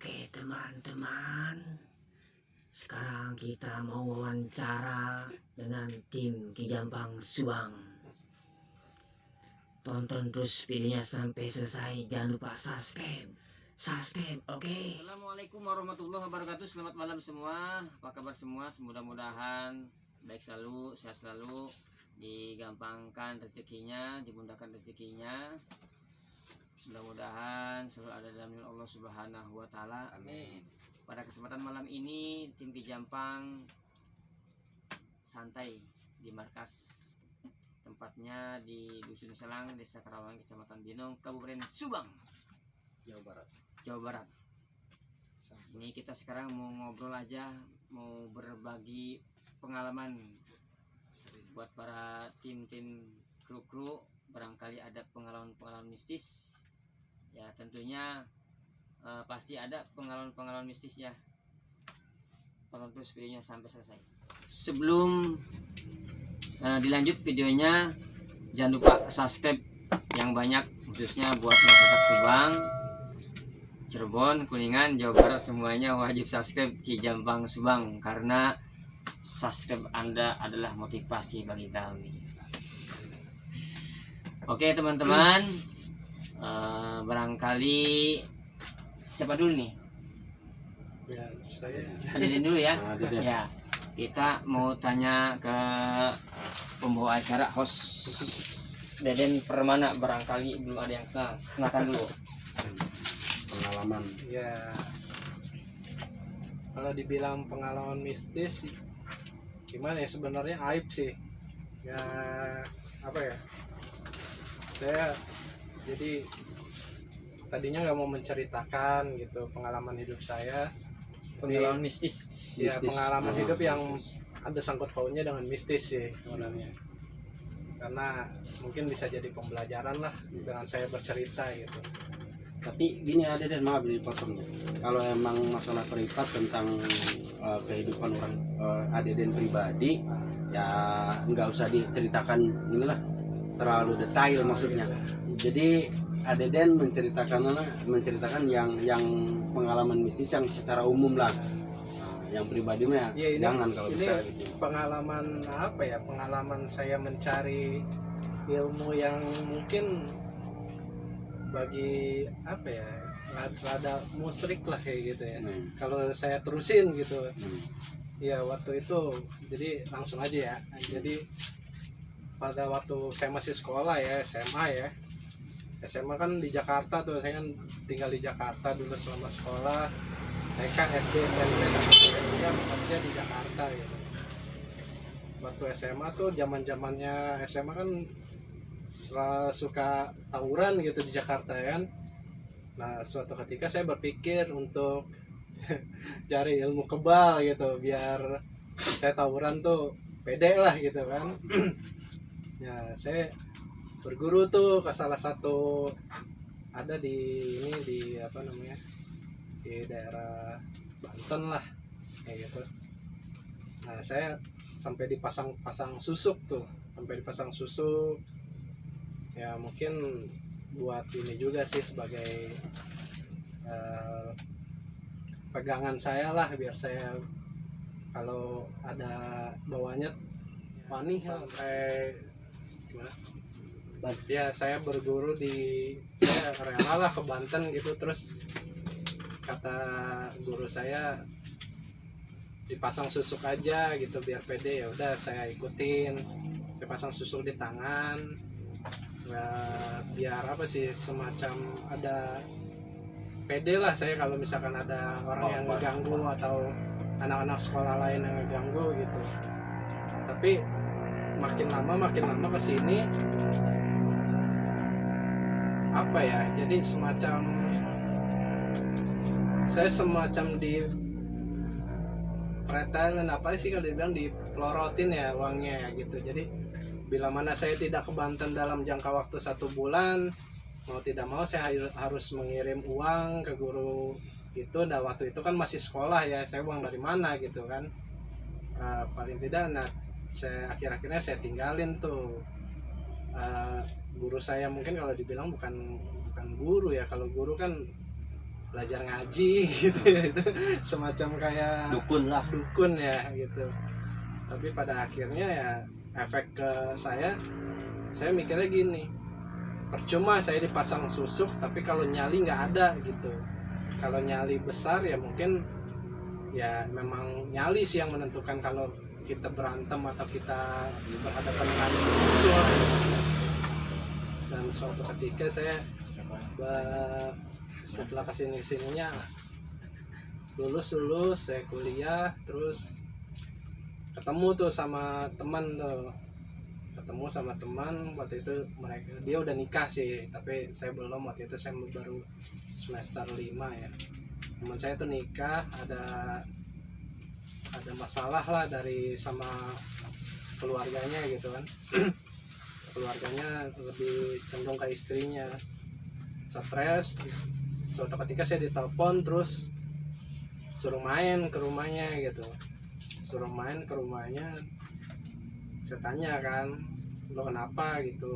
Oke teman-teman, sekarang kita mau wawancara dengan tim Kijambang Subang. Tonton terus videonya sampai selesai, jangan lupa subscribe, oke? Assalamualaikum warahmatullahi wabarakatuh. Selamat malam semua. Apa kabar semua? Mudah-mudahan baik selalu, sehat selalu, digampangkan rezekinya, dimudahkan rezekinya. Mudah-mudahan selalu ada dalam lindungan Allah Subhanahu wa taala. Amin. Pada kesempatan malam ini tim Kijampang santai di markas, tempatnya di Dusun Selang, Desa Karawang, Kecamatan Binong, Kabupaten Subang, Jawa Barat. Ini kita sekarang mau ngobrol aja, mau berbagi pengalaman buat para tim-tim kru-kru, barangkali ada pengalaman-pengalaman mistis. Ya tentunya pasti ada pengalaman-pengalaman mistis ya. Tonton terus videonya sampai selesai. Sebelum dilanjut videonya, jangan lupa subscribe yang banyak, khususnya buat masyarakat Subang, Cirebon, Kuningan, Jawa Barat, semuanya wajib subscribe Kijambang Subang, karena subscribe Anda adalah motivasi bagi kami. Oke teman-teman, barangkali siapa dulu nih? Ya, saya. Deden dulu ya. Ya, kita mau tanya ke pembawa acara, host Deden Permana, barangkali belum ada yang kenalkan dulu. Pengalaman ya, kalau dibilang pengalaman mistis gimana ya, sebenarnya aib sih ya. Apa ya, saya jadi tadinya nggak mau menceritakan gitu pengalaman hidup saya, Pengalaman mistis ya, pengalaman hidup yang ada sangkut pautnya dengan mistis sih sebenarnya, karena mungkin bisa jadi pembelajaran lah dengan saya bercerita gitu. Tapi gini ada, dan maaf dipotong, kalau emang masalah privat tentang kehidupan orang Adeden pribadi ya nggak usah diceritakan, inilah terlalu detail maksudnya. Jadi Adeden menceritakan yang pengalaman mistis yang secara umum lah. Yang pribadi mah ya, jangan kalau ini bisa gitu. Pengalaman apa ya, pengalaman saya mencari ilmu yang mungkin bagi apa ya, rada musrik lah kayak gitu ya. Kalau saya terusin gitu ya, waktu itu jadi langsung aja ya. Jadi pada waktu saya masih sekolah ya, SMA kan di Jakarta tuh, saya kan tinggal di Jakarta dulu selama sekolah TK, SD, SMP sampai kuliah bekerja di Jakarta gitu. Waktu SMA tuh zamannya SMA kan suka tawuran gitu di Jakarta ya kan. Nah suatu ketika saya berpikir untuk cari ilmu kebal gitu, biar saya tawuran tuh pede lah gitu kan. Ya saya berguru tuh ke salah satu, ada di ini, di apa namanya, di daerah Banten lah kayak gitu. Nah saya sampai dipasang susuk tuh, ya mungkin buat ini juga sih sebagai pegangan saya lah, biar saya kalau ada bawahnya panih sampai gimana ya. Saya berguru saya rela lah ke Banten gitu. Terus kata guru saya dipasang susuk aja gitu biar pede, ya udah saya ikutin, dipasang susuk di tangan. Biar apa sih, semacam ada pede lah saya kalau misalkan ada orang yang ngeganggu atau anak-anak sekolah lain yang ngeganggu gitu. Tapi makin lama kesini apa ya, jadi saya semacam di pretelin, apa sih kalau dibilang, dipelorotin ya uangnya gitu. Jadi bila mana saya tidak ke Banten dalam jangka waktu 1 bulan, mau tidak mau saya harus mengirim uang ke guru itu. Dan waktu itu kan masih sekolah ya, saya uang dari mana gitu kan. Paling tidak, nah akhir-akhirnya saya tinggalin tuh. Guru saya mungkin kalau dibilang bukan guru ya, kalau guru kan belajar ngaji gitu ya. Itu semacam kayak dukun lah. dukun ya gitu. Tapi pada akhirnya ya efek ke saya mikirnya gini, percuma saya dipasang susuk tapi kalau nyali nggak ada gitu. Kalau nyali besar ya mungkin ya memang nyali sih yang menentukan kalau kita berantem atau kita berhadapan dengan musuh. Dan suatu ketika saya setelah kesininya lulus saya kuliah, terus ketemu sama teman waktu itu. Dia udah nikah sih, tapi saya belum. Waktu itu saya baru semester 5 ya. Teman saya tuh nikah, ada masalah lah sama keluarganya gitu kan. Keluarganya lebih cenderung ke istrinya, stres. Suatu ketika saya ditelepon terus suruh main ke rumahnya. Saya tanya kan, lo kenapa gitu,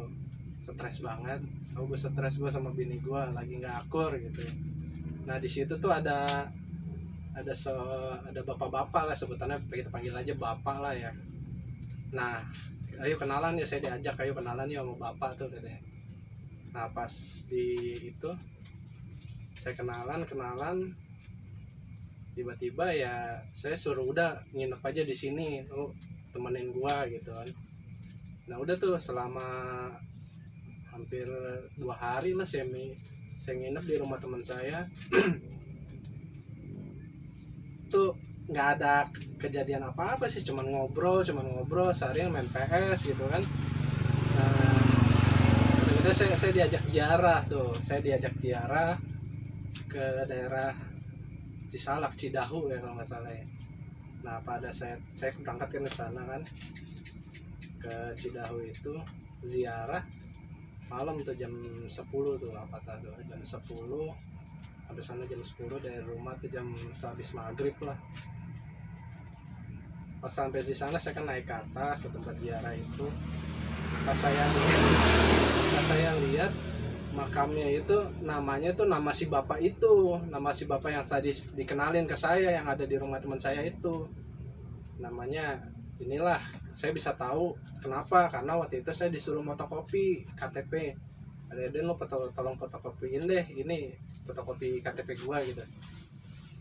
stres banget. Oh, gue stres, gue sama bini gue lagi nggak akur gitu. Nah di situ tuh ada bapak-bapak lah, sebutannya kita panggil aja bapak lah ya. Nah ayo kenalan ya, saya diajak ayo kenalan ya sama bapak tuh katanya. Nah pas di itu saya kenalan, tiba-tiba ya saya suruh udah nginep aja di sini, temenin gua gitu kan. Nah udah tuh selama hampir 2 hari lah saya nginep di rumah teman saya. Tuh nggak ada kejadian apa-apa sih, cuman ngobrol seharian main PS gitu kan. Nah udah saya diajak ziarah ke daerah Cidahu ya kalau nggak salah ya. Nah pada saya berangkat ke sana kan, ke Cidahu itu ziarah malam tuh jam 10 tuh, jam 10 sampai sana jam 10, dari rumah tuh jam habis maghrib lah. Pas sampai di sana saya kan naik ke atas ke tempat ziarah itu. Pas saya lihat makamnya itu, namanya tuh nama si bapak yang tadi dikenalin ke saya yang ada di rumah teman saya itu. Namanya inilah, saya bisa tahu kenapa, karena waktu itu saya disuruh fotokopi KTP. Ada lo tolong fotokopiin deh, ini fotokopi KTP gua gitu.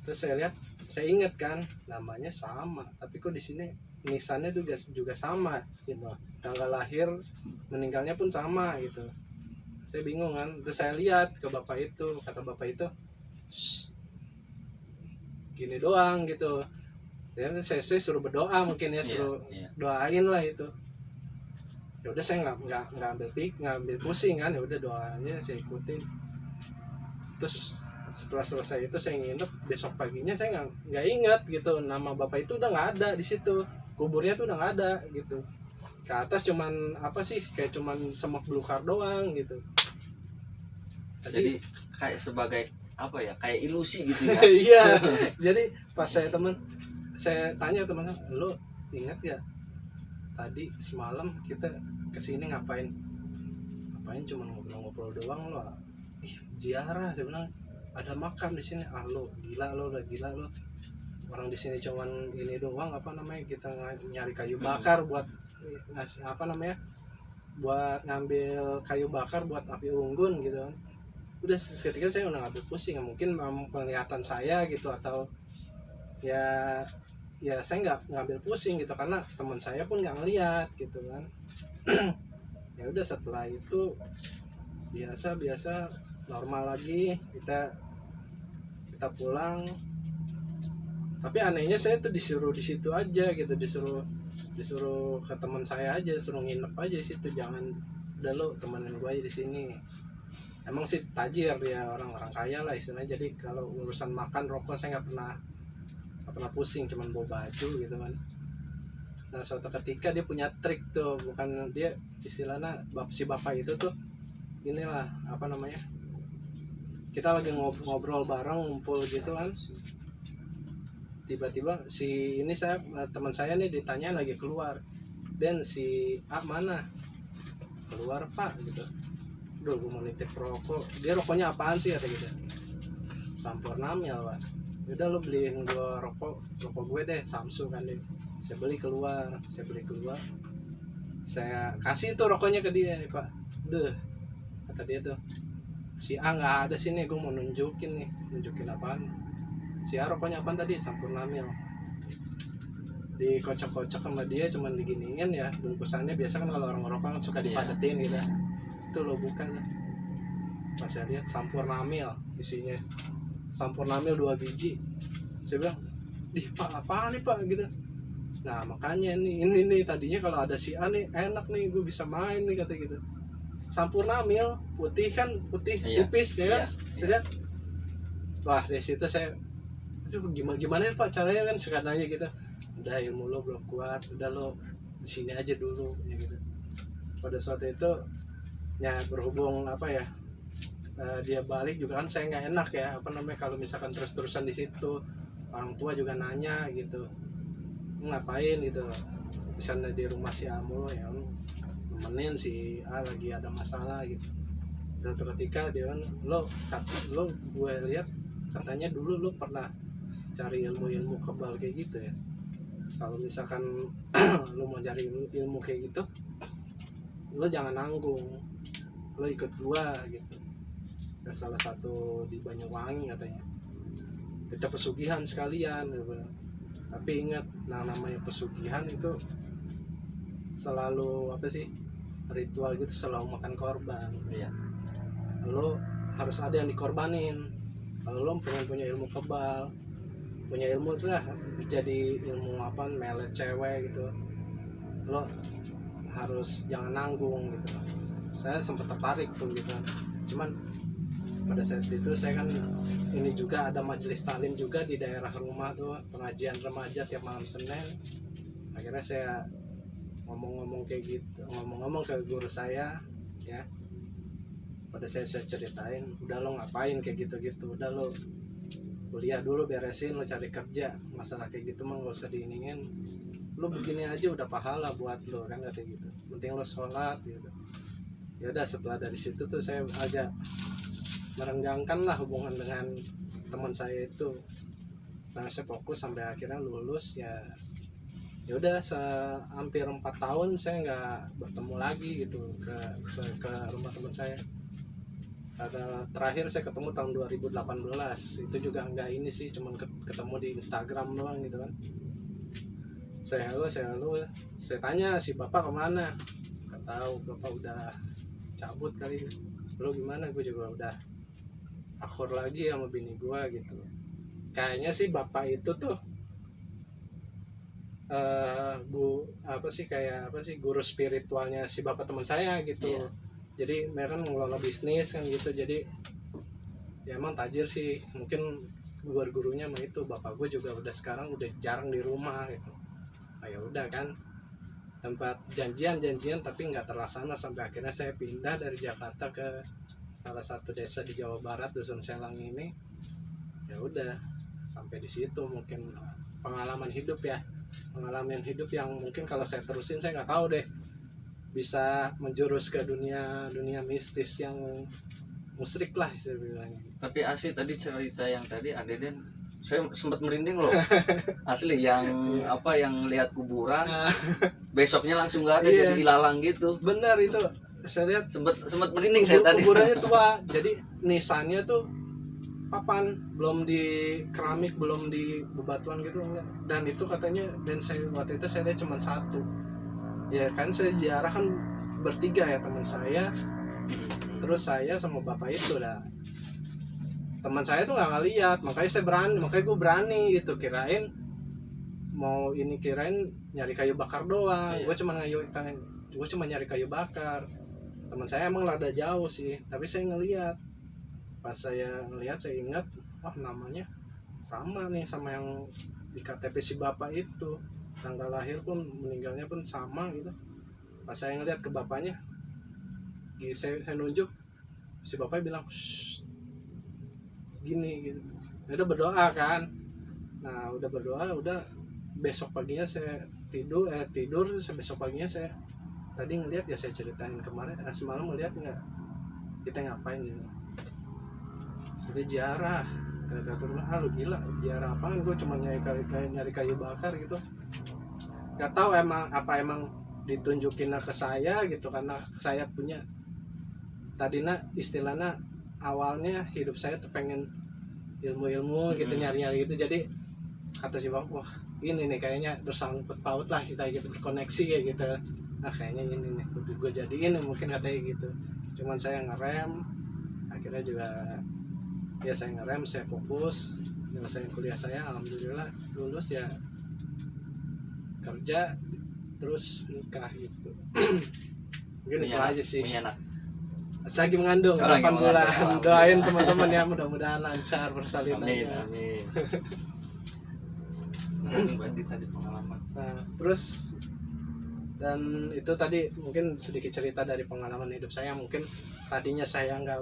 Terus saya lihat, saya inget kan namanya sama, tapi kok di sini nisannya juga sama gitu, tanggal lahir meninggalnya pun sama gitu. Saya bingung kan. Terus saya lihat ke bapak itu, kata bapak itu gini doang gitu ya. Saya suruh berdoa mungkin ya, suruh doain lah itu. Ya udah saya nggak ambil pusing kan, ya udah doanya saya ikutin. Terus setelah selesai itu saya nginep, besok paginya saya nggak ingat gitu, nama bapak itu udah nggak ada di situ, kuburnya tuh udah nggak ada gitu. Ke atas cuman apa sih, kayak cuman semak belukar doang gitu. Jadi kayak sebagai apa ya, kayak ilusi gitu ya. Iya. Jadi pas saya tanya teman, lo ingat ya tadi semalam kita kesini ngapain cuman ngobrol doang lo. Ziarah, saya bilang ada makam di sini. Lo gila lo orang di sini cuman ini doang, kita nyari kayu bakar buat buat ngambil kayu bakar buat api unggun gitu kan. Udah ketika saya udah ngambil pusing, mungkin penglihatan saya gitu, atau ya saya nggak ngambil pusing gitu karena teman saya pun nggak ngeliat gitu kan. Ya udah setelah itu biasa normal lagi, kita pulang. Tapi anehnya saya tuh disuruh di situ aja gitu, disuruh ke teman saya aja, suruh nginep aja di situ, jangan, udah lo temenin gue aja di sini. Emang sih tajir dia, orang kaya lah istilahnya. Jadi kalau urusan makan rokok saya nggak pernah pusing, cuman bawa baju gitu kan. Nah suatu ketika dia punya trik tuh, bukan dia istilahnya si bapak itu tuh inilah kita lagi ngobrol bareng, ngumpul gitu kan. Tiba-tiba teman saya nih ditanya lagi keluar, dan si A mana? Keluar pak gitu. Duh, gue mau nitip rokok. Dia rokoknya apaan sih kata gitu. Sampurnamil Pak. Udah lu beliin gua rokok gue deh, Samsu kan deh. Saya beli keluar, saya kasih tuh rokoknya ke dia nih Pak. Duh, kata dia tuh, si A nggak ada sini, gue mau nunjukin apaan. Si A rokoknya apaan tadi? Sampurnamil. Dikocok-kocok sama dia, cuman diginiin ya bungkusannya. Biasa kan kalau orang ngerokok kan suka dipadetin gitu. Itu lo buka ya. Pas saya lihat Sampurnamil isinya, Sampurnamil 2 biji. Saya bilang, Pak apaan nih Pak gitu. Nah makanya ini tadinya kalau ada si A nih enak nih, gue bisa main nih kata gitu. Sampurnamil putih tipis ya kan. Tidak. Wah dari situ saya, itu gimana ya Pak caranya kan, suka nanya gitu. Udah ilmu lo belum kuat, udah lo di sini aja dulu ya gitu. Pada saat itu ya berhubung apa ya, dia balik juga kan saya nggak enak ya, apa namanya kalau misalkan terus-terusan di situ, orang tua juga nanya gitu, ngapain gitu, misalnya di rumah si Amul ya nemenin si A lagi ada masalah gitu. Dan ketika dia kan, lo gue lihat katanya dulu lo pernah cari ilmu kebal kayak gitu ya. Kalau misalkan lo mau cari ilmu kayak gitu, lo jangan nanggung, lo ikut gua gitu. Ke salah satu di Banyuwangi katanya, kita pesugihan sekalian gitu. Tapi ingat, namanya pesugihan itu selalu apa sih, ritual gitu, selalu makan korban. Iya. Lo harus ada yang dikorbanin. Kalau lo punya ilmu kebal, punya ilmu itu lah, jadi ilmu apa, melet cewek gitu, lo harus jangan nanggung gitu. Saya sempat tertarik tuh gitu, cuman pada saat itu saya kan ini juga ada majelis taklim juga di daerah rumah tuh, pengajian remaja tiap malam Senin. Akhirnya saya ngomong ke guru saya ya, pada saya ceritain, udah lo ngapain kayak gitu, udah lo kuliah dulu beresin, lo cari kerja, masalah kayak gitu mah gak usah diiningin, lo begini aja udah pahala buat lo kan, kayak gitu, penting lo sholat gitu. Ya udah, setelah dari situ tuh saya agak merenggangkan lah hubungan dengan teman saya itu. Saya fokus sampai akhirnya lulus ya. Ya udah, hampir 4 tahun saya nggak bertemu lagi gitu ke rumah teman saya. Terakhir saya ketemu tahun 2018, itu juga nggak ini sih, cuman ketemu di Instagram doang gitu kan. Saya halo, saya tanya si bapak kemana, nggak tahu, bapak udah cabut kali. Lo gimana? Gue juga udah akur lagi sama bini gue gitu. Kayaknya sih bapak itu tuh guru spiritualnya si bapak teman saya gitu. Yeah. Jadi mereka ngelola bisnis kan gitu, jadi ya emang tajir sih. Mungkin gurunya mah itu, bapak gue juga udah sekarang udah jarang di rumah gitu. Nah, ya udah kan, tempat janjian tapi nggak terlaksana sampai akhirnya saya pindah dari Jakarta ke salah satu desa di Jawa Barat, Dusun Selang ini. Ya udah, sampai di situ mungkin pengalaman hidup yang mungkin kalau saya terusin saya nggak tahu deh, bisa menjurus ke dunia mistis yang musyrik lah saya bilang. Tapi asli tadi cerita yang tadi Adeden, saya sempat merinding loh. Asli yang apa, yang lihat kuburan besoknya langsung nggak ada, jadi ilalang gitu. Benar itu, saya lihat sempat merinding saya tadi. Kuburannya tua, jadi nisannya tuh papan, belum di keramik, belum di bebatuan gitu. Dan itu katanya, dan saya waktu itu saya lihat cuma satu. Ya kan saya ziarah kan bertiga ya, teman saya, terus saya sama bapak itu dah. Teman saya tuh nggak ngeliat, makanya gue berani gitu, kirain nyari kayu bakar doang. Gue cuma nyari kayu bakar. Teman saya emang rada jauh sih, tapi saya ngeliat. Pas saya ngeliat, saya ingat, namanya sama nih sama yang di KTP si bapak itu, tanggal lahir pun meninggalnya pun sama gitu. Pas saya ngeliat ke bapaknya, saya nunjuk, si bapaknya bilang gini gitu. Udah berdoa kan. Nah udah berdoa, udah besok paginya saya tidur besok paginya saya tadi ngeliat ya, saya ceritain kemarin, semalam ngeliat nggak kita ngapain gitu. Kita ziarah ke kata ah lu gila biar apa, gue cuma nyari kayu bakar gitu. Gak tahu emang ditunjukin ke saya gitu, karena saya punya tadinya istilahnya awalnya hidup saya tuh pengen ilmu gitu, nyari-nyari gitu. Jadi kata si bang, wah ini nih kayaknya bersangkut paut lah kita gitu, berkoneksi ya gitu. Nah kayaknya ini nih gue jadiin mungkin katanya gitu. Cuman saya ngerem, akhirnya juga ya saya ngerem, saya fokus nyelesain kuliah saya, alhamdulillah lulus ya, kerja terus nikah gitu. Mungkin itu aja sih. Punya anak. Lagi mengandung 8 bulan. Doain teman-teman ya, mudah-mudahan lancar persalinannya. Amin. Berarti tadi pengalaman. Nah, terus dan itu tadi mungkin sedikit cerita dari pengalaman hidup saya. Mungkin tadinya saya nggak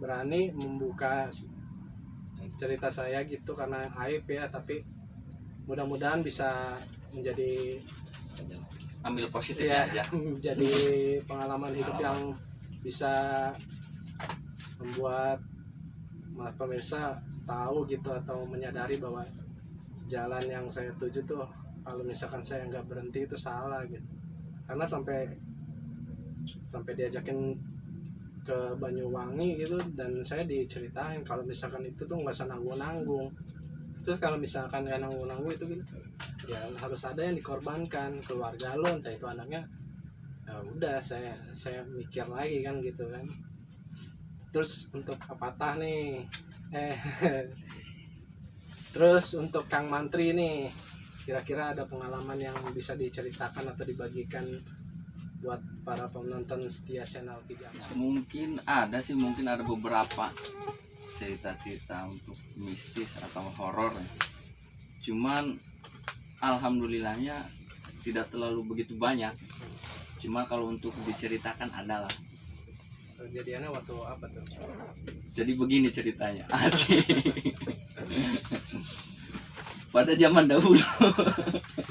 berani membuka cerita saya gitu karena aib ya, tapi mudah-mudahan bisa menjadi Ambil positifnya aja. menjadi pengalaman hidup yang bisa membuat pemirsa tahu gitu atau menyadari bahwa jalan yang saya tuju tuh kalau misalkan saya nggak berhenti itu salah gitu. Karena sampai diajakin ke Banyuwangi gitu, dan saya diceritain kalau misalkan itu tuh nggak usah nanggung-nanggung. Terus kalau misalkan nggak nanggung-nanggung itu gitu, ya harus ada yang dikorbankan, keluarga lo entah itu anaknya. Ya udah saya mikir lagi kan gitu kan. Terus untuk pepatah nih terus untuk Kang Mantri nih, kira-kira ada pengalaman yang bisa diceritakan atau dibagikan buat para penonton setia channel 3? Mungkin ada beberapa cerita-cerita untuk mistis atau horor ya. Cuman alhamdulillahnya tidak terlalu begitu banyak. Cuma kalau untuk diceritakan adalah. Kejadiannya waktu apa tuh? Jadi begini ceritanya. Asik. Pada zaman dahulu,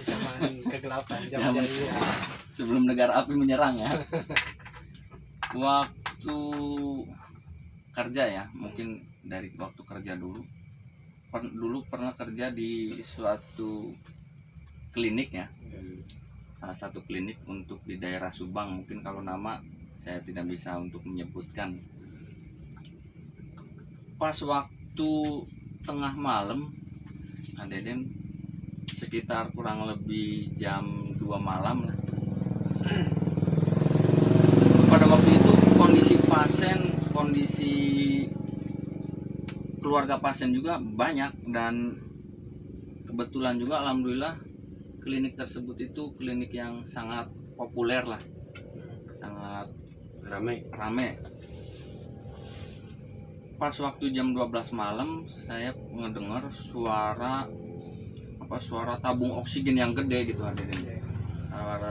Zaman kegelapan, zaman jahiliyah. sebelum negara api menyerang ya. Waktu kerja ya, mungkin dari waktu kerja dulu. Dulu pernah kerja di suatu klinik ya. Salah satu klinik untuk di daerah Subang, mungkin kalau nama saya tidak bisa untuk menyebutkan. Pas waktu tengah malam, Adeden sekitar kurang lebih jam 2 malam lah. Pada waktu itu kondisi keluarga pasien juga banyak, dan kebetulan juga alhamdulillah klinik tersebut itu klinik yang sangat populer lah, sangat rame. Pas waktu jam 12 malam saya ngedengar suara tabung oksigen yang gede gitu, hadirin.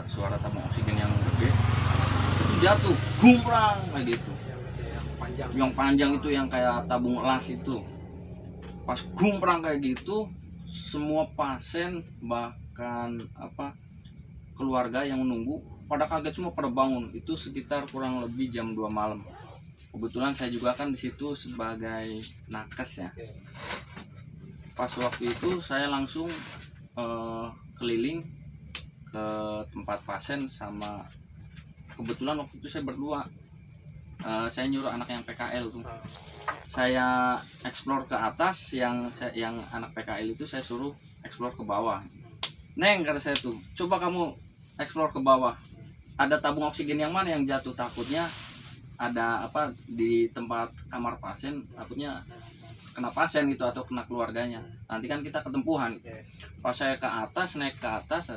Suara tabung oksigen yang gede itu jatuh gumprang kayak gitu, yang panjang itu, yang kayak tabung elas itu. Pas gumprang kayak gitu, semua pasien bahkan keluarga yang menunggu pada kaget semua, pada bangun. Itu sekitar kurang lebih jam 2 malam. Kebetulan saya juga kan di situ sebagai nakes ya. Pas waktu itu saya langsung keliling ke tempat pasien, sama kebetulan waktu itu saya berdua. Saya nyuruh anak yang PKL tuh. Saya explore ke atas, yang anak PKL itu saya suruh explore ke bawah. Neng, kata saya tuh, coba kamu explore ke bawah. Ada tabung oksigen yang mana yang jatuh, takutnya ada di tempat kamar pasien, takutnya kena pasien gitu atau kena keluarganya. Nanti kan kita ketempuhan. Pas saya naik ke atas,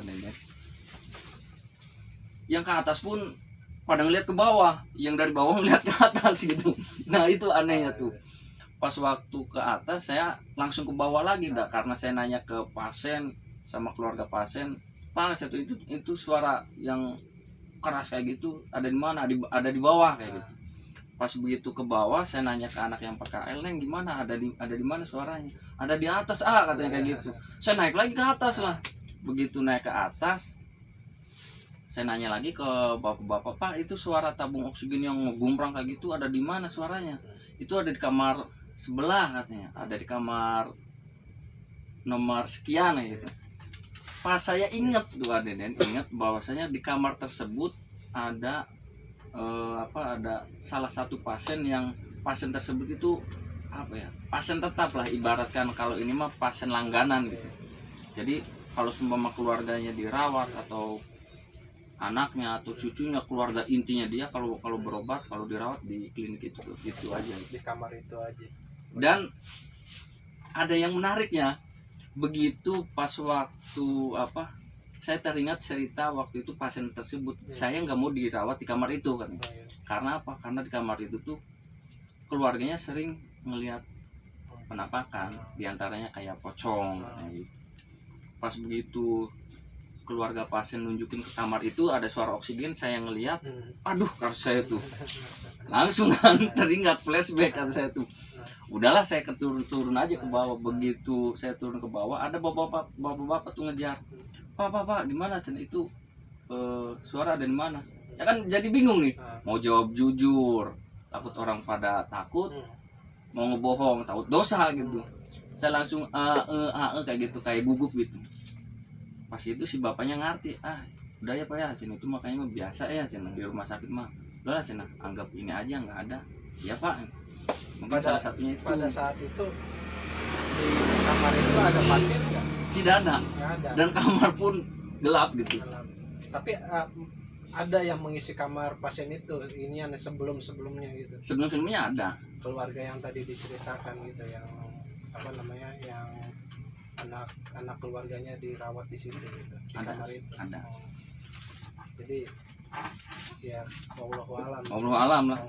yang ke atas pun pada ngeliat ke bawah, yang dari bawah ngeliat ke atas gitu. Nah itu anehnya tuh. Pas waktu ke atas saya langsung ke bawah lagi, karena saya nanya ke pasien sama keluarga pasien, Pak, itu suara yang keras kayak gitu ada di mana? Ada di bawah kayak gitu. Pas begitu ke bawah saya nanya ke anak yang PKL, Neng gimana, ada di mana suaranya? Ada di atas katanya kayak gitu. Saya naik lagi ke atas lah. Begitu naik ke atas saya nanya lagi ke bapak-bapak, Pak, itu suara tabung oksigen yang ngegumprang kayak gitu ada di mana suaranya? Itu ada di kamar sebelah katanya, ada di kamar nomor sekian gitu. Pas saya ingat tuh Deden, ingat bahwasanya di kamar tersebut ada ada salah satu pasien yang pasien tersebut itu pasien tetap lah, ibaratkan kalau ini mah pasien langganan gitu. Jadi kalau seumpama keluarganya dirawat atau anaknya atau cucunya, keluarga intinya dia kalau berobat, kalau dirawat di klinik itu aja, di kamar itu aja. Dan ada yang menariknya, begitu pas waktu saya teringat cerita waktu itu pasien tersebut, saya nggak mau dirawat di kamar itu kan. Karena apa? Karena di kamar itu tuh keluarganya sering melihat penampakan, diantaranya kayak pocong kayak gitu. Pas begitu keluarga pasien nunjukin ke kamar itu ada suara oksigen, saya ngelihat, aduh, kata saya tuh langsung teringat flashback, kata saya tuh. Udahlah, saya turun aja ke bawah. Begitu saya turun ke bawah, ada bapak-bapak tuh ngejar, pak di mana Cen itu suara ada di mana? Saya kan jadi bingung nih, mau jawab jujur, takut orang pada takut, mau ngebohong, takut dosa gitu. Saya langsung kayak gitu, kayak gugup gitu. Pas itu si bapaknya ngerti, udah ya pak ya, Cen itu makanya biasa ya Cen di rumah sakit mah. Udah lah Cen, anggap ini aja nggak ada. Ya pak, mungkin salah satunya itu. Pada saat itu di kamar itu ada pasien nggak? Tidak ada. Dan kamar pun gelap gitu. Tapi ada yang mengisi kamar pasien itu, ini yang sebelumnya gitu. Sebelumnya ada. Keluarga yang tadi diceritakan gitu, yang yang anak keluarganya dirawat di situ gitu, di ada, kamar itu. Ada. Jadi ya wallahu alam lah.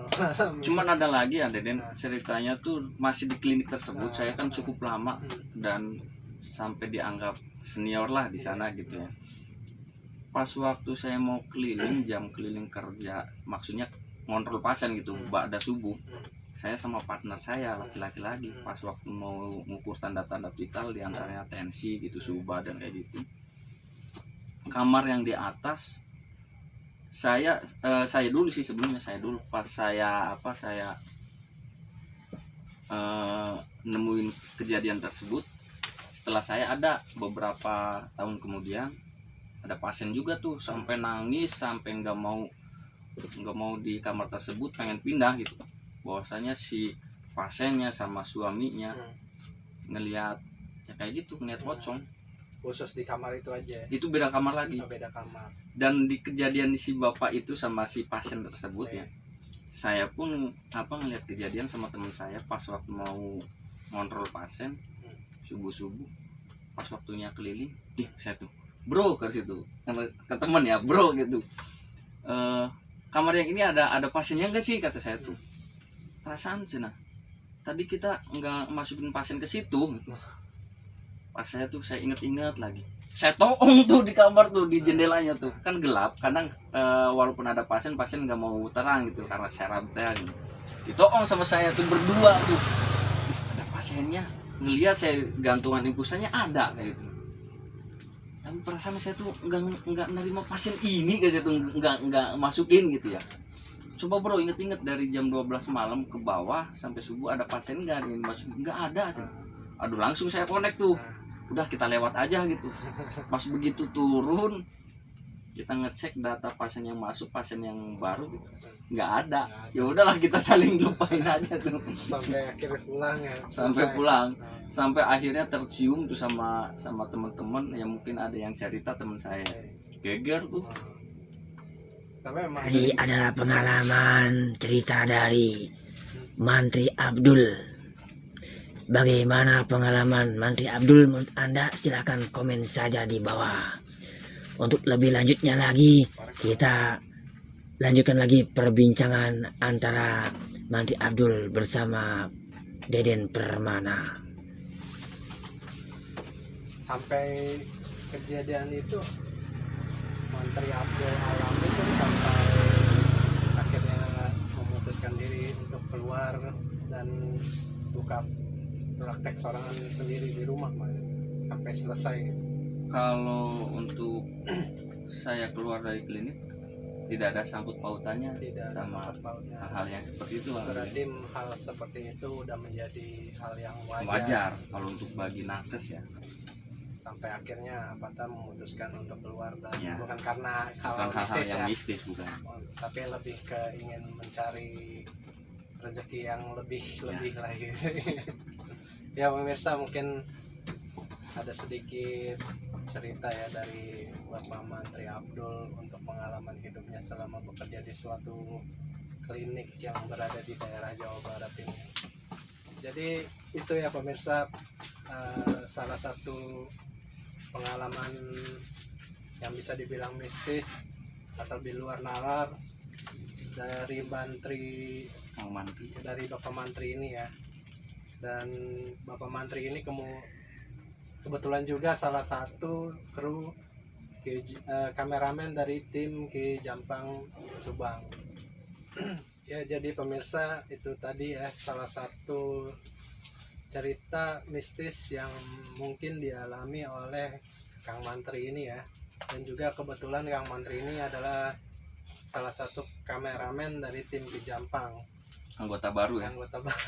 Cuman ada lagi Den, ceritanya tuh masih di klinik tersebut. Saya kan cukup lama dan sampai dianggap senior lah di sana gitu ya. Pas waktu saya mau keliling, jam keliling kerja, maksudnya ngontrol pasien gitu, ba'da subuh, saya sama partner saya laki-laki lagi, pas waktu mau mengukur tanda-tanda vital, diantaranya tensi gitu, suhu badan kayak gitu. Kamar yang di atas, saya dulu sih sebelumnya, pas saya nemuin kejadian tersebut. Setelah saya ada beberapa tahun kemudian, ada pasien juga tuh sampai nangis, sampai nggak mau di kamar tersebut, pengen pindah gitu. Bahwasanya si pasiennya sama suaminya ngelihat ya kayak gitu, ngelihat pocong. Khusus di kamar itu aja. Itu beda kamar lagi. Beda kamar. Dan di kejadian si bapak itu sama si pasien tersebut ya, saya pun ngelihat kejadian sama teman saya pas waktu mau ngontrol pasien subuh-subuh, pas waktunya keliling, saya tuh bro ke situ ke teman ya, bro gitu, kamar yang ini ada pasiennya enggak sih, kata saya tuh. Perasaan cina tadi kita nggak masukin pasien ke situ gitu. Pas saya inget-inget lagi, saya toong tuh di kamar tuh, di jendelanya tuh kan gelap, kadang walaupun ada pasien nggak mau terang gitu karena serap gitu. Ditoong sama saya tuh berdua tuh, ada pasiennya, ngelihat saya gantungan infusannya ada kayak gitu. Tapi perasaan saya tuh nggak nerima pasien ini, kayak saya tuh nggak masukin gitu ya. Coba bro, inget-inget dari jam 12 malam ke bawah sampai subuh ada pasien nggak yang masukin? Nggak ada tuh. Aduh, langsung saya connect tuh, udah kita lewat aja gitu. Pas begitu turun, kita ngecek data pasien yang masuk, pasien yang baru gitu, nggak ada. Ya udahlah, kita saling lupain aja tuh sampai akhirnya pulang ya. Sampai pulang. Sampai akhirnya tercium tuh sama teman-teman, ya mungkin ada yang cerita, teman saya geger tuh. Tadi adalah pengalaman cerita dari Mantri Abdul. Bagaimana pengalaman Mantri Abdul menurut Anda? Silakan komen saja di bawah. Untuk lebih lanjutnya lagi, kita lanjutkan lagi perbincangan antara Mantri Abdul bersama Deden Permana. Sampai kejadian itu Mantri Abdul alami itu sampai akhirnya memutuskan diri untuk keluar dan buka praktek sorangan sendiri di rumah sampai selesai. Kalau untuk saya keluar dari klinik tidak ada sangkut pautannya tidak ada sama sangkut pautnya. hal-hal yang seperti itu Bang. Berarti hal seperti itu udah menjadi hal yang Wajar kalau untuk bagi nakes ya. Sampai akhirnya Avata memutuskan untuk keluar dan Ya. bukan karena Bukan hal hal-hal mistis yang ya, mistis bukan. tapi lebih ke ingin mencari rezeki yang lebih lagi. Ya pemirsa, mungkin ada sedikit cerita ya dari Bapak Mantri Abdul untuk pengalaman hidupnya selama bekerja di suatu klinik yang berada di daerah Jawa Barat ini. Jadi itu ya pemirsa, salah satu pengalaman yang bisa dibilang mistis atau di luar nalar dari dari Bapak Mantri ini ya. Dan Bapak Mantri ini kebetulan juga salah satu kru kameramen dari tim Ki Jampang Subang. Ya, jadi pemirsa, itu tadi ya salah satu cerita mistis yang mungkin dialami oleh Kang Mantri ini ya. Dan juga kebetulan Kang Mantri ini adalah salah satu kameramen dari tim Ki Jampang. Anggota baru ya. Anggota baru.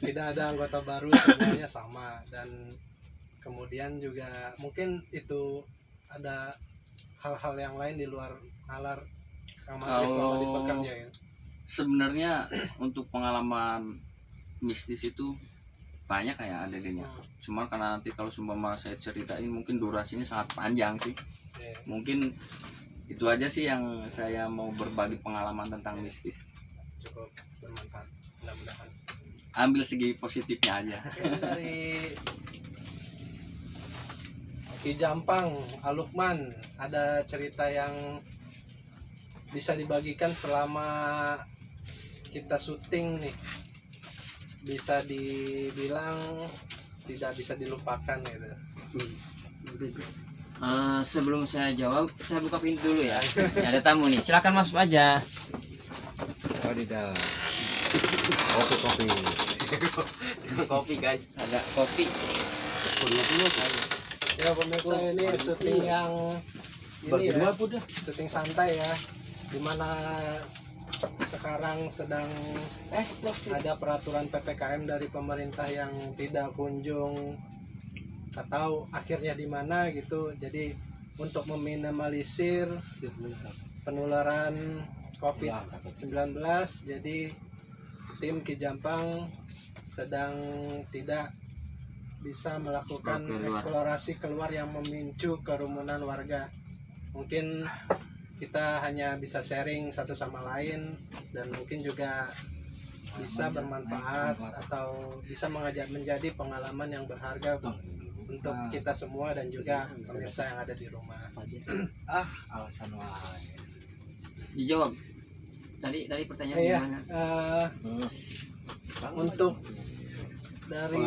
Tidak ada anggota baru, semuanya sama. Dan kemudian juga mungkin itu ada hal-hal yang lain di luar nalar Kang Mantri selama di pekerja ya. Sebenarnya untuk pengalaman mistis itu banyak kayak adanya. Cuma karena nanti kalau seumpama saya ceritain mungkin durasinya sangat panjang sih. Mungkin itu aja sih yang saya mau berbagi pengalaman tentang mistis. Cukup bermanfaat mudah-mudahan. Ambil segi positifnya aja. Dari Ki Jampang, Alukman, ada cerita yang bisa dibagikan selama kita syuting nih, bisa dibilang tidak bisa dilupakan gitu. Sebelum saya jawab, saya buka pintu dulu ya. Ini ada tamu nih, silakan masuk aja. Kopi guys, ada kopi. Ya pemirsa, ini syuting yang ini ya, syuting santai ya, dimana sekarang sedang ada peraturan PPKM dari pemerintah yang tidak kunjung atau akhirnya di mana gitu. Jadi untuk meminimalisir penularan COVID-19, jadi tim Ki Jampang sedang tidak bisa melakukan eksplorasi keluar yang memicu kerumunan warga. Mungkin kita hanya bisa sharing satu sama lain dan mungkin juga bisa bermanfaat atau bisa menjadi pengalaman yang berharga untuk kita semua dan juga pemirsa yang ada di rumah. Alasan Dijawab. Tadi pertanyaan Iya, gimana? untuk dari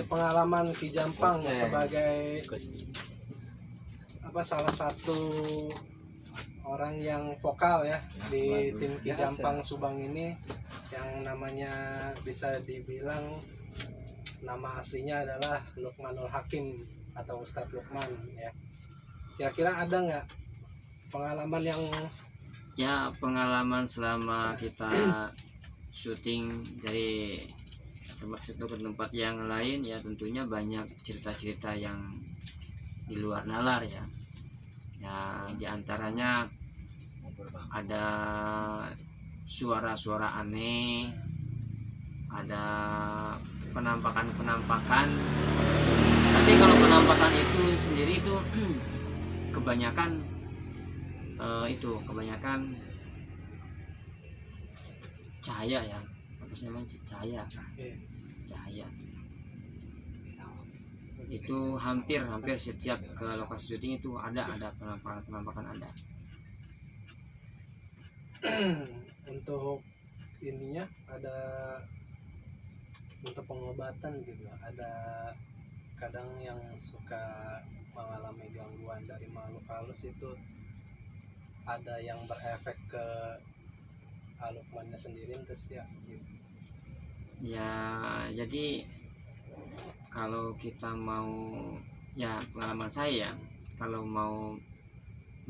pengalaman Ki Jampang sebagai salah satu orang yang vokal ya di tim Ki Jampang Subang ini, yang namanya bisa dibilang nama aslinya adalah Lukmanul Hakim atau Ustadz Lukman ya. Kira-kira ada nggak pengalaman yang pengalaman selama kita syuting dari tempat satu ke tempat yang lain ya, tentunya banyak cerita-cerita yang di luar nalar ya. Diantaranya ada suara-suara aneh, ada penampakan. Tapi kalau penampakan itu sendiri itu kebanyakan cahaya ya, apa sih namanya, cahaya itu hampir setiap ke lokasi syuting itu ada penampakan ada. Untuk ininya ada untuk pengobatan gitu, ada kadang yang suka mengalami gangguan dari makhluk halus itu, ada yang berefek ke Alukmannya sendiri terus ya gitu. Ya, jadi kalau kita mau, ya pengalaman saya kalau mau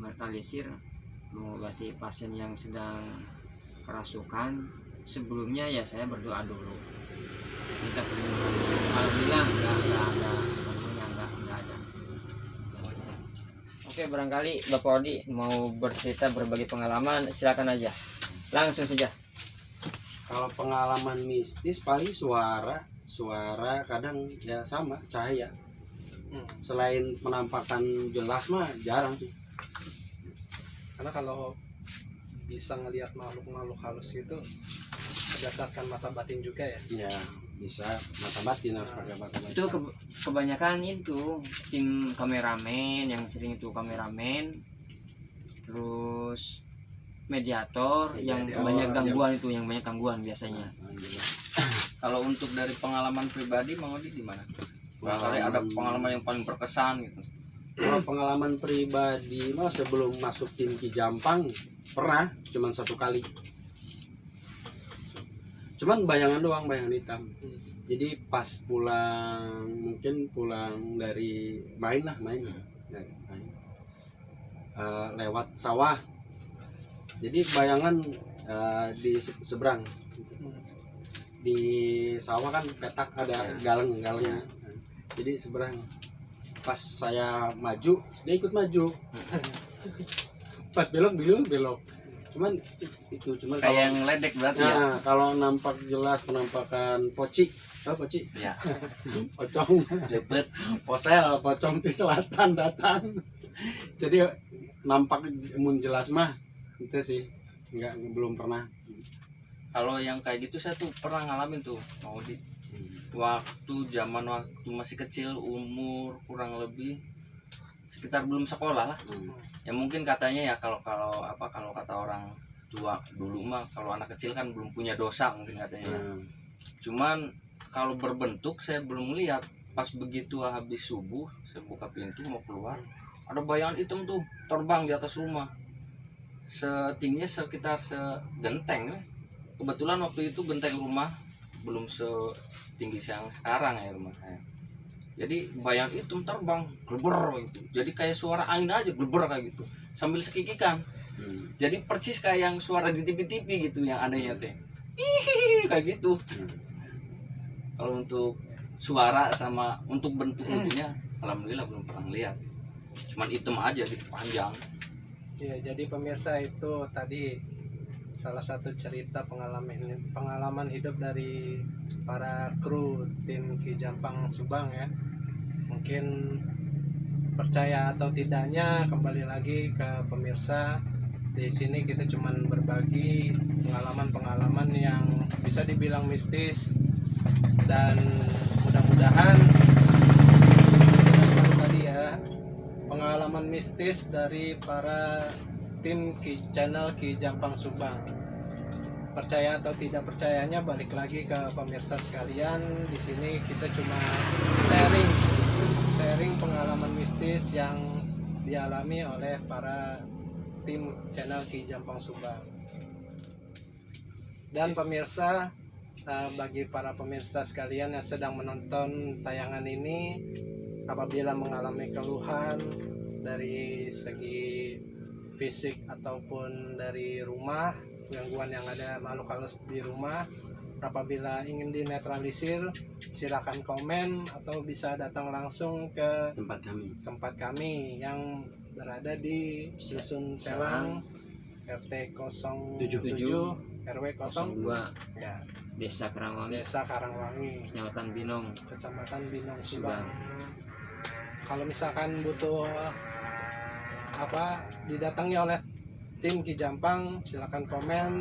menetralisir mengobati pasien yang sedang kerasukan, sebelumnya ya saya berdoa dulu, minta perlindungan. Alhamdulillah nggak ada. Oke, barangkali Bapak Odi mau bercerita, berbagi pengalaman, silakan aja, langsung saja. Kalau pengalaman mistis paling suara kadang ya sama cahaya. Selain penampakan jelas mah jarang sih. Karena kalau bisa ngelihat makhluk halus itu berdasarkan mata batin juga ya. Ya bisa mata batin, harus pakai mata batin. Itu kebanyakan itu tim kameramen, yang sering itu kameramen, terus mediator yang banyak gangguan, itu yang banyak gangguan biasanya. Kalau untuk dari pengalaman pribadi Mang Odi gimana? Barangkali ada pengalaman yang paling berkesan gitu. Kalau pengalaman pribadi mah sebelum masuk tim Ki Jampang pernah cuman 1 kali. Cuman bayangan doang, bayangan hitam. Jadi pas pulang dari main. Lewat sawah. Jadi bayangan di seberang. Di sawah kan petak ada galeng-galengnya. Jadi seberang. Pas saya maju, dia ikut maju. Pas belok. Cuman Kayak yang ledek berarti ya. Nah, kalau nampak jelas penampakan pocik. Oh, pocik. Ya. Pocong, lepet, pocong di selatan datang. Jadi nampak mun jelas mah itu sih belum pernah. Kalau yang kayak gitu saya tuh pernah ngalamin tuh, Mang Odi. Waktu masih kecil, umur kurang lebih sekitar belum sekolah lah. Ya mungkin katanya ya kalau kata orang tua dulu mah kalau anak kecil kan belum punya dosa mungkin katanya. Cuman kalau berbentuk saya belum lihat. Pas begitu habis subuh saya buka pintu mau keluar, ada bayangan hitam tuh terbang di atas rumah. Setingginya sekitar segenteng. Kebetulan waktu itu genteng rumah belum setinggi yang sekarang ya rumah saya. Jadi bayangan hitam terbang gleber gitu. Jadi kayak suara angin aja gleber kayak gitu sambil sekikikan. Jadi persis kayak yang suara di TV gitu yang adanya teh. Kayak gitu. Kalau untuk suara sama untuk bentuknya alhamdulillah belum pernah lihat. Cuman hitam aja gitu panjang. Ya, jadi pemirsa itu tadi salah satu cerita pengalaman hidup dari para kru tim Ki Jampang Subang ya. Mungkin percaya atau tidaknya kembali lagi ke pemirsa. Di sini kita cuman berbagi pengalaman-pengalaman yang bisa dibilang mistis, dan mudah-mudahan tadi ya pengalaman mistis dari para tim channel Ki Jampang Subang. Percaya atau tidak percayanya balik lagi ke pemirsa sekalian. Di sini kita cuma sharing pengalaman mistis yang dialami oleh para tim channel Ki Jampang Subang. Dan pemirsa, bagi para pemirsa sekalian yang sedang menonton tayangan ini, apabila mengalami keluhan dari segi fisik ataupun dari rumah, gangguan yang ada makhluk halus di rumah, apabila ingin dinetralisir, silakan komen atau bisa datang langsung ke tempat kami yang berada di Dusun Selang, RT 07 RW 02 ya, Desa Karangwangi, Kecamatan Binong Subang. Kalau misalkan butuh didatangi oleh tim Ki Jampang, silakan komen,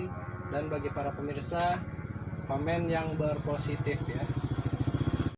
dan bagi para pemirsa komen yang berpositif ya.